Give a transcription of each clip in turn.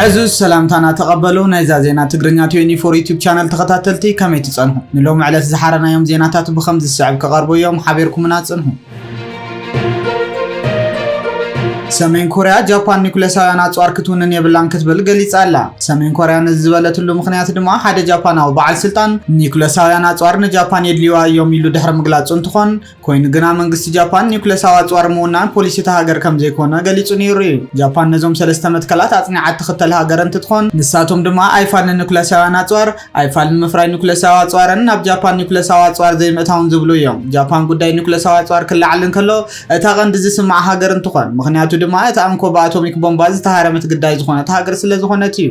عزوز سلامتنا تقبلوا نايزا زينا تقرنيا 24 يوتيوب شانل تخطاتلتي كمي تصنحوا نلوم على زحرنا يوم زيناتات بخمس الساعة كغربوا يوم حبيركم ناصنحوا سمين كوريا جابان نيكولاساوያን አጽዋር ክትውንን የብላን ክትብል ገሊጻላ ሰሜን ኮሪያን ዝበለትሉ ምክንያት ድማ ሓደ ጃፓናዊ በዓል ስልጣን ኒኮላሳውያን አጽዋር ንጃፓን የድሊዋ የሚሉ ድህረ ምግላጽ እንትኾን ኮይን ግና መንግስት ጃፓን ኒኮላሳው አጽዋር መውናን ፖሊሲታ ሀገር ከም ዘይኮነ ገሊጹ ነይሩ ጃፓን ነዞም ሰለስተ መትከላት አጽናዓት ተኸተለ ሀገር እንትኾን ንሳቶም ድማ አይፋል ኒኮላሳውያን አጽዋር አይፋል ምፍራይ ኒኮላሳው አጽዋርን ናብ ጃፓን ኒኮላሳው አጽዋር ዘይመታውን ዝብሉ እዮም ጃፓን ጉዳይ ኒኮላሳው አጽዋር ክላዓልን ከሎ እታ ቀንድ ዝስማዕ ሀገር እንትኾን ምክንያቱ ድማ እቲ ኣንኮ በአቶሚክ ቦምባ ዝተሃረመት ግዳይ ዝኾነት ሃገር ስለ ዝኾነት እዩ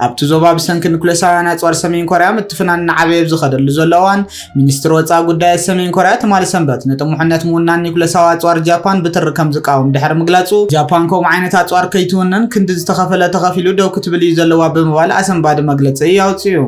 ኣብቲ ዞባ ብሰንኪ ኒኮላሳውያን አጽዋር ሰሜን ኮርያ ምትፍናን ዓበየ ዝኸደሉ ዘለዋን ሚኒስትር ወፃኢ ጉዳይ ሰሜን ኮርያ ትማል ሰንበት ንጥሙሕነት ሙናን ኒኮላሳው አጽዋር ጃፓን ብትር ከም ዝቃወም ድሕር ምግላጹ ጃፓን ከም ዓይነት አጽዋር ከይትውንን ክንዲ ዝተኸፈለ ተኸፊሉ ደው ክትብል እዩ ዘለዋ ብምባል ኣሰንባዲ መግለጺ ያውፅዩ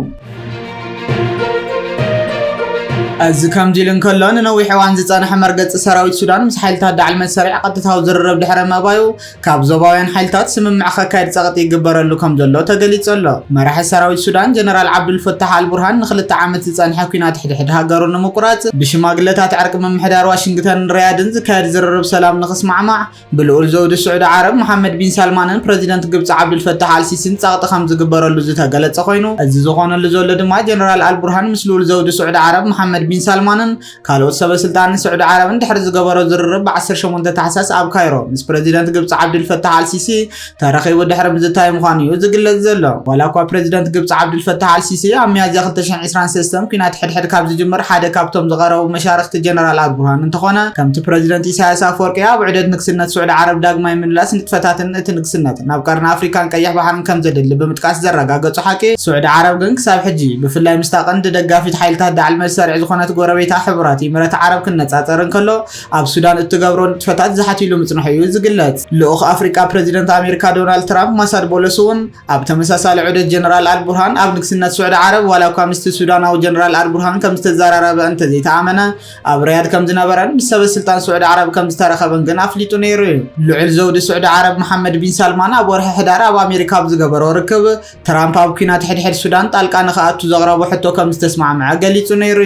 از كم جيلن كلون نوي حوان زصان حمر قص سراويت سودان مس حيلتات دعل مسرع قطتاو زررب دحر ما بايو كاب زوباوين حيلتات سممع خكايد صقط يغبرلو كم جلو تغليصلو مرح سراويت سودان جنرال عبد الفتاح البرهان نخلت عامت زصان حكينات حد هاغرو نمقراط بشماغلتات عرق ممحدار واشنطن رياضن زكاد زررب سلام نخسمعمع بالأول زود السعود عرب محمد بن سلمان بريزيدنت جبص عبد الفتاح السيسي صقط خم زغبرلو زتغلص خوينو از زخونه لزول دما جنرال البرهان مسلول زود السعود عرب محمد بن سلمان كالوت سبب سلطان سعود عرب اندحر زغبرو زررب 18 تحساس اب كايرو مس بريزيدنت جبص عبد الفتاح السيسي تاريخي ودحر بزتاي مخانيو زغلت زلو ولا كو بريزيدنت جبص عبد الفتاح السيسي اميازيا 2020 سيستم كينات حد كاب زجمر حدا كابتوم زغرو مشارخت جنرال البرهان انتخونه كمت بريزيدنت إسحاق أفورقي بعدد نكسنت سعود عرب داغماي من لاس نتفتاتن نكسنت ناب قرن افريكان قيح بحرن كم زدل بمتقاس زرغاغصو حقي سعود عرب ግን ክሳብ ሕጂ ብፍላይ ምስተቀንድ ደጋፊት ሓይልታት ዳዕል መሰርዕ ዝኾነት ጎረቤታ ሕብራት ይምረት ዓረብ ክነጻጸርን ከሎ ኣብ ሱዳን እትገብሮን ትፈታት ዝሓትይሉ ምጽንሕ እዩ ዝግለጽ ልኡኽ ኣፍሪካ ፕሬዚደንት ኣሜሪካ ዶናልድ ትራምፕ ማሳድ ቦለሱን ኣብ ተመሳሳሊ ዑደት ጀነራል አልቡርሃን ኣብ ንግስነት ስዑድ ዓረብ ዋላ እኳ ምስቲ ሱዳናዊ ጀነራል አልቡርሃን ከም ዝተዘራረበ እንተ ዘይተኣመነ ኣብ ሪያድ ከም ዝነበረን ብሰበ ስልጣን ስዑድ ዓረብ ከም ዝተረኸበን ግን ኣፍሊጡ ነይሩ ልዑል ዘውዲ ስዑድ ዓረብ መሐመድ ቢን ሰልማን ኣብ ወርሒ ሕዳር ኣብ ኣሜሪካ ዝገበሮ ርክብ ትራምፕ ኣብ ኩናት ሕድሕድ ሱዳን ጣልቃ ንኽኣቱ ዘቕረቦ ሕቶ ከም ዝተስማዕምዐ ገሊጹ ነይሩ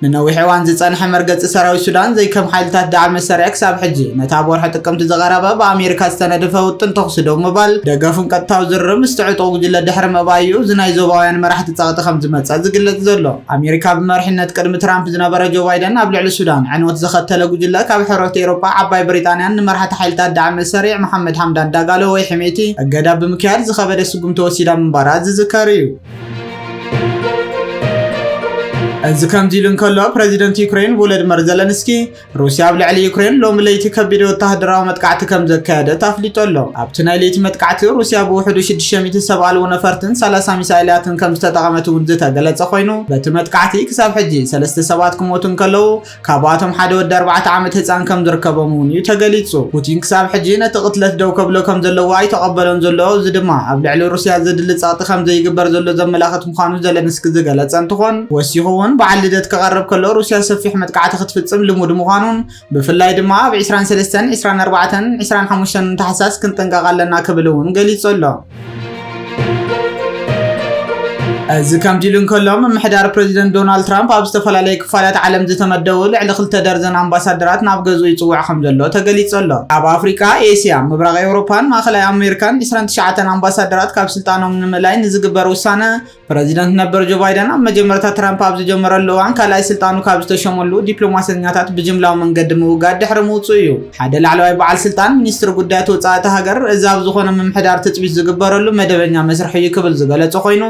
ንነዊሕ እዋን ዝጸንሐ መርገጽ ሰራዊት ሱዳን ዘይከም ሓይልታት ዳዕል መሳርዒ ክሳብ ሕጂ ነታ ወርሒ ጥቅምቲ ዘቐረበ ብኣሜሪካ ዝተነደፈ ውጥን ተኽሲ ደው ምባል ደገፉን ቀጥታዊ ዝርርብ ምስትዕጦ ጉጅለ ድሕሪ ምእባዩ ዝናይ ዞባውያን መራሕቲ ጸቕጢ ከም ዝመጸ ዝግለጽ ዘሎ ኣሜሪካ ብመርሕነት ቅድሚ ትራምፕ ዝነበረ ጆ ባይደን ኣብ ልዕሊ ሱዳን ዕንወት ዘኸተለ ጉጅለ ካብ ሕብረት ኤውሮጳ ዓባይ ብሪጣንያን ንመራሕቲ ሓይልታት ዳዕል መሳርዒ መሐመድ ሐምዳን ዳጋሎ ወይ ሕሜቲ እገዳ ብምክያድ ዝኸበደ ስጉምቲ ወሲዳ ምንባራ ዝዝከር እዩ از كم جيلن كله بريزيدنت يوكرين فولوديمير زيلنسكي روسيا بلعلي يوكرين لوم ليتي كبيدو وتهدراو متقعت كم زكاده تفليطلو ابتنا ليتي متقعت روسيا بوحدو 670 نفرتن 30 ሚሳይላትን ከም ዝተጠቀመቱ ውንዘታ ገለጸ ኮይኑ በቲ መትቃዕቲ ክሳብ ሕጂ 3 ሰባት ክሞቱን ከለው ካብኣቶም ሓደ ወዲ 4 ዓመት ህፃን ከም ዝርከቦም እዩ ተገሊጹ ፑቲን ክሳብ ሕጂ ነቲ ቅትለት ደው ከብሎ ከም ዘለዎ ኣይተቀበሎን ዘሎ እዚ ድማ ኣብ ልዕሊ ሩስያ ዝድል ጸቕጢ ከም ዘይግበር ዘሎ ዘመላኽት ምዃኑ ዘለንስኪ ዝገለጸ እንትኾን ወሲኹን بعد لدت كقرب كله روسيا سفيح متقعت خطفصم لمود مخانون بفلاي دما ب 23 24 25 تحساس كنتنققلنا كبلون ገሊጹሎ از كم جيلن كلهم محدار بريزيدنت دونالد ترامب ኣብ ዝተፈላለዩ ክፋላት ዓለም ዝተመደቡ ልዕሊ 2 ደርዘን ኣምባሳደራት ናብ ገዙ ይጽዋዕ ከም ዘሎ ተገሊጹሎ ኣብ ኣፍሪካ ኤስያ ምብራቕ ኤውሮፓን ማእከላይ ኣሜሪካን 29 ኣምባሳደራት ካብ ስልጣኖም ንምላይ ንዝግበር ውሳነ ፕሬዚደንት ነበር ጆ ባይደን ኣብ መጀመርታ ትራምፕ ኣብ ዝጀመረሉ እዋን ካልኣይ ስልጣኑ ካብ ዝተሸመሉ ዲፕሎማስያታት ብጅምላዊ መንገዲ ምውጋድ ድሕሪ ምውጽእ እዩ ሓደ ላዕለዋይ በዓል ስልጣን ሚኒስትር ጉዳያት ወጻኢት ሃገር እዛብ ዝኾነ ምምሕዳር ተጽቢት ዝግበረሉ መደበኛ መስርሕ እዩ ክብል ዝገለጸ ኮይኑ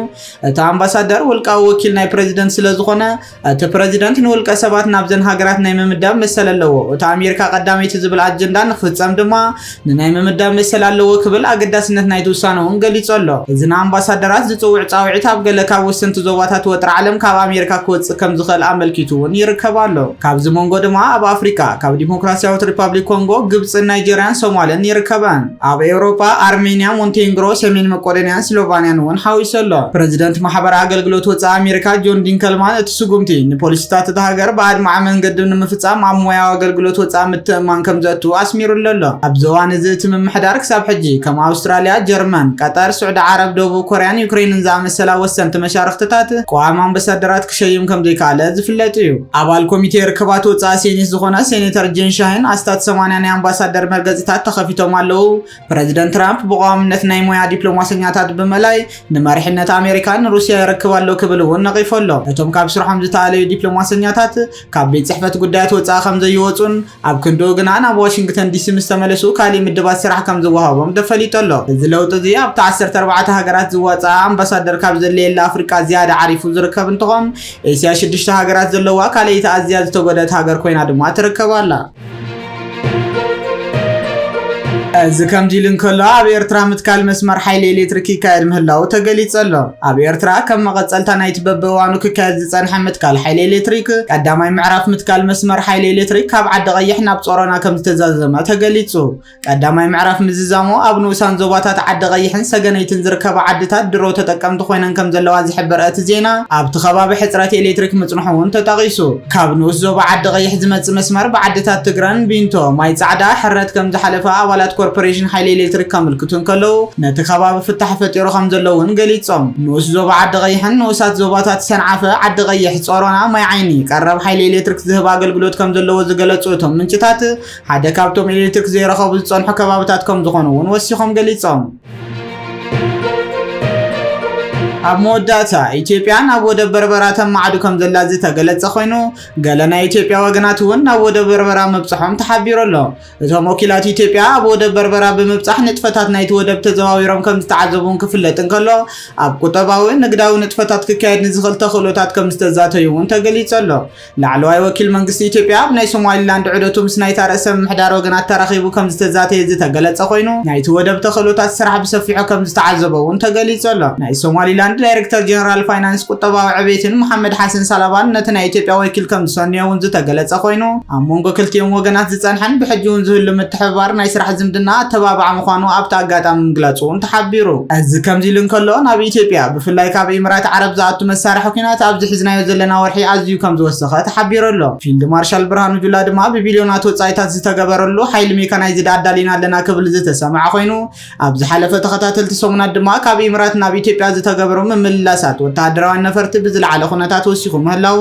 እታ ኣምባሳደር ወልቃዊ ወኪል ናይ ፕሬዚደንት ስለ ዝኾነ እቲ ፕሬዚደንት ንወልቀ ሰባት ናብ ዘን ሃገራት ናይ ምምዳብ መሰል ኣለዎ እታ ኣሜሪካ ቀዳመይቲ ዝብል ኣጀንዳ ንኽፍጸም ድማ ንናይ ምምዳብ መሰል ኣለዎ ክብል ኣገዳስነት ናይ ውሳነውን ገሊጹሎ እዚ ኣምባሳደራት ዝጽውዕ ጻውዒት ኣብ ገለ ካብ ወሰንቲ ዞባታት ወጥሪ ዓለም ካብ ኣሜሪካ ክወጽእ ከም ዝኽእል ኣመልኪቱውን ይርከባሎ ካብዚ መንጎ ድማ ኣብ ኣፍሪካ ካብ ዲሞክራሲያዊት ሪፓብሊክ ኮንጎ ግብጽ ናይጀርያን ሶማልን ይርከባን ኣብ ኤውሮጳ ኣርሜንያ ሞንቴኔግሮ ሰሜን መቄዶንያን ስሎቫንያን እውን ሓዊሰሎ ፕሬዚደንት ማሕበር ኣገልግሎት ወፃኢ ኣሜሪካ ጆን ዲንከልማን እቲ ስጉምቲ ንፖሊስታት እቲ ሃገር ብኣድማዕ መንገዲ ንምፍጻም ኣብ ሞያዊ ኣገልግሎት ወፃኢ ምትእምማን ከም ዘእቱ ኣስሚሩሉ ኣሎ። ኣብ እዋን እዚ እቲ ምምሕዳር ክሳብ ሕጂ ከም ኣውስትራልያ፣ ጀርመን፣ ቀጠር፣ ስዑድ ዓረብ፣ ደቡብ ኮርያን ዩክሬንን ዝኣመሰላ ወሰንቲ መሻርክትታት ቀዋሚ ኣምባሳደራት ክሸይም ከም ዘይከኣለ ዝፍለጥ እዩ። ኣባል ኮሚቴ ርክባት ወፃኢ ሴኔት ዝኾነ ሴኔተር ጄን ሻሂን ኣስታት 80 ናይ ኣምባሳደር መርገፂታት ተኸፊቶም ኣለዉ። ፕረዚደንት ትራምፕ ብቀዋምነት ናይ ሞያ ዲፕሎማስኛታት ብመላይ ንመሪሕነት ኣሜሪካን ሩስያ ይረክባሎ ክብል እውን ነቒፉ ኣሎ። እቶም ካብ ስርሖም ዝተኣለዩ ዲፕሎማስኛታት ካብ ቤት ጽሕፈት ጉዳያት ወፃኢ ከም ዘይወፁን ኣብ ክንዶ ግና ናብ ዋሽንግተን ዲሲ ምስ ተመለሱ ካሊእ ምድባት ስራሕ ከም ዝወሃቦም ተፈሊጡ ኣሎ። እዚ ለውጢ እዚ ኣብቲ 14 ሃገራት ዝወፃ ኣምባሳደር ካብ ዘድልየላ ኣፍሪቃ ዝያዳ ዓሪፉ ዝርከብ እንትኾን ኤስያ 6 ሃገራት ዘለዋ ካልአይቲ ኣዝያ ዝተጎደት ሃገር ኮይና ድማ ትርከብ ኣላ። እዚ ከምዚ ኢሉ እንከሎ ኣብ ኤርትራ ምትካል መስመር ሓይሊ ኤሌክትሪክ ይካየድ ምህላው ተገሊጹ ኣሎ። ኣብ ኤርትራ ከም መቐጸልታ ናይቲ በብእዋኑ ክካየድ ዝጸንሐ ምትካል ሓይሊ ኤሌክትሪክ ቀዳማይ ምዕራፍ ምትካል መስመር ሓይሊ ኤሌክትሪክ ካብ ዓዲ ቀይሕ ናብ ጾሮና ከም ዝተዛዘመ ተገሊጹ። ቀዳማይ ምዕራፍ ምዝዛሞ ኣብ ንኡሳን ዞባታት ዓዲ ቀይሕን ሰገነይትን ዝርከባ ዓድታት ድሮ ተጠቀምቲ ኮይነን ከም ዘለዋ ዝሕብር እቲ ዜና ኣብቲ ከባቢ ሕጽረት ኤሌክትሪክ ምጽንሑ እውን ተጠቒሱ። ካብ ንኡስ ዞባ ዓዲ ቀይሕ ዝመጽእ መስመር ብዓድታት ትግራን ቢንቶ ማይ ጻዕዳ ሕረት ከም ዝሓለፈ ኣባላት ኮርፖሬሽን ሓይሊ ኤሌክትሪክ ከምልክቱን ከለው ነቲ ከባቢ ፍታሕ ፈጢሩ ከም ዘለውን ገሊጾም። ንኡስ ዞባ ዓዲ ቀይሕን ንኡሳት ዞባታት ሰንዓፈ ዓዲ ቀይሕ ጾሮና ማይ ዓይኒ ቀረብ ሓይሊ ኤሌክትሪክ ዝህብ ኣገልግሎት ከም ዘለዎ ዝገለጹ እቶም ምንጭታት ሓደ ካብቶም ኤሌክትሪክ ዘይረኸቡ ዝጸንሑ ከባቢታት ከም ዝኾኑ እውን ወሲኾም ገሊጾም። ኣብ መወዳእታ ኢትዮጵያ ናብ ወደብ በርበራ ተማዕዱ ከም ዘላ ዝተገለጸ ኮይኑ ገለ ናይ ኢትዮጵያ ወገናት እውን ናብ ወደብ በርበራ ምብጻሖም ተሓቢሩ ኣሎ። እቶም ወኪላት ኢትዮጵያ ኣብ ወደብ በርበራ ብምብጻሕ ንጥፈታት ናይቲ ወደብ ተዘዋዊሮም ከም ዝተዓዘቡን ክፍለጥ እንከሎ ኣብ ቁጠባዊ ንግዳዊ ንጥፈታት ክካየድ ንዝኽእል ተኽእሎታት ከም ዝተዛተዩ እውን ተገሊጹ ኣሎ። ላዕለዋይ ወኪል መንግስቲ ኢትዮጵያ ኣብ ናይ ሶማሊላንድ ዑደቱ ምስ ናይታ ርእሰ ምምሕዳር ወገናት ተራኺቡ ከም ዝተዛተየ ዝተገለጸ ኮይኑ ናይቲ ወደብ ተኽእሎታት ስራሕ ብሰፊሑ ከም ዝተዓዘበ እውን ተገሊጹ ኣሎ። ናይ ሶማሊላንድ ዳይሬክተር ጀነራል ፋይናንስ ቁጠባዊ ዕቤትን መሐመድ ሐሰን ሰላባን ነቲ ናይ ኢትዮጵያ ወኪል ከም ዝሰንየውን ዝተገለጸ ኮይኑ ኣብ መንጎ ክልቲኦም ወገናት ዝጸንሐን ብሕጂ እውን ዝህሉ ምትሕብባር ናይ ስራሕ ዝምድና ኣተባብዓ ምዃኑ ኣብቲ ኣጋጣሚ ምግላጹ እውን ተሓቢሩ። እዚ ከምዚ ኢሉ እንከሎ ናብ ኢትዮጵያ ብፍላይ ካብ ኤሚራት ዓረብ ዝኣቱ መሳርሒ ኩናት ኣብዚ ሒዝናዮ ዘለና ወርሒ ኣዝዩ ከም ዝወሰኸ ተሓቢሩ ኣሎ። ፊልድ ማርሻል ብርሃኑ ጁላ ድማ ብቢልዮናት ወጻኢታት ዝተገበረሉ ሓይሊ ሜካናይዝድ ኣዳሊና ኣለና ክብል ዝተሰምዐ ኮይኑ ኣብ ዝሓለፈ ተኸታተልቲ ሰሙናት ድማ ካብ ኤሚራት ናብ ኢትዮጵያ ዝተገበሩ ምምላሳት ወተሃደራዊ ነፈርቲ ብዝለዓለ ኩነታት ወሲኹ ምህላው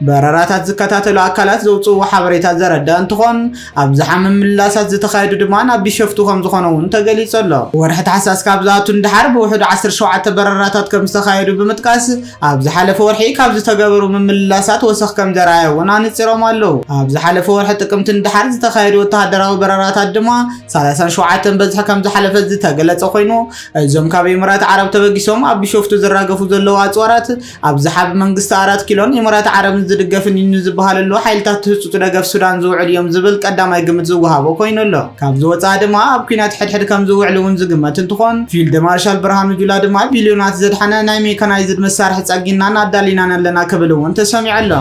በረራታት ዝከታተሉ ኣካላት ዘውፅኡ ሓበሬታ ዘረድእ እንትኾን ኣብዝሓ ምምላሳት ዝተኻየዱ ድማ ናብ ቢሸፍቱ ከም ዝኾነ እውን ተገሊጹ ኣሎ። ወርሒ ታሕሳስ ካብ ዝኣቱ እንድሓር ብውሕዱ 17 በረራታት ከም ዝተኻየዱ ብምጥቃስ ኣብ ዝሓለፈ ወርሒ ካብ ዝተገበሩ ምምላሳት ወሰኽ ከም ዘረኣየ እውን ኣንፂሮም ኣለዉ። ኣብ ዝሓለፈ ወርሒ ጥቅምቲ እንድሓር ዝተኻየዱ ወተሃደራዊ በረራታት ድማ 37 በዝሒ ከም ዝሓለፈ ዝተገለጸ ኮይኑ እዞም ካብ ኤሚራት ዓረብ ተበጊሶም ኣብ ቢሸፍቱ ዝራገፉ ዘለዋ ኣጽዋራት ኣብ ዝሓብ መንግስቲ 4 ኪሎን ኤሚራት ዓረብን ዝድገፍን እዩ ዝበሃለሉ ሓይልታት ትህፁፅ ደገፍ ሱዳን ዝውዕል እዮም ዝብል ቀዳማይ ግምት ዝወሃቦ ኮይኑ ኣሎ። ካብ ዝወፃ ድማ ኣብ ኩናት ሕድሕድ ከም ዝውዕል እውን ዝግመት እንትኾን ፊልድ ማርሻል ብርሃኑ ጁላ ድማ ቢልዮናት ዘድሓነ ናይ ሜካናይዝድ መሳርሒ ጸጊናን ኣዳሊናን ኣለና ክብል እውን ተሰሚዑ ኣሎ።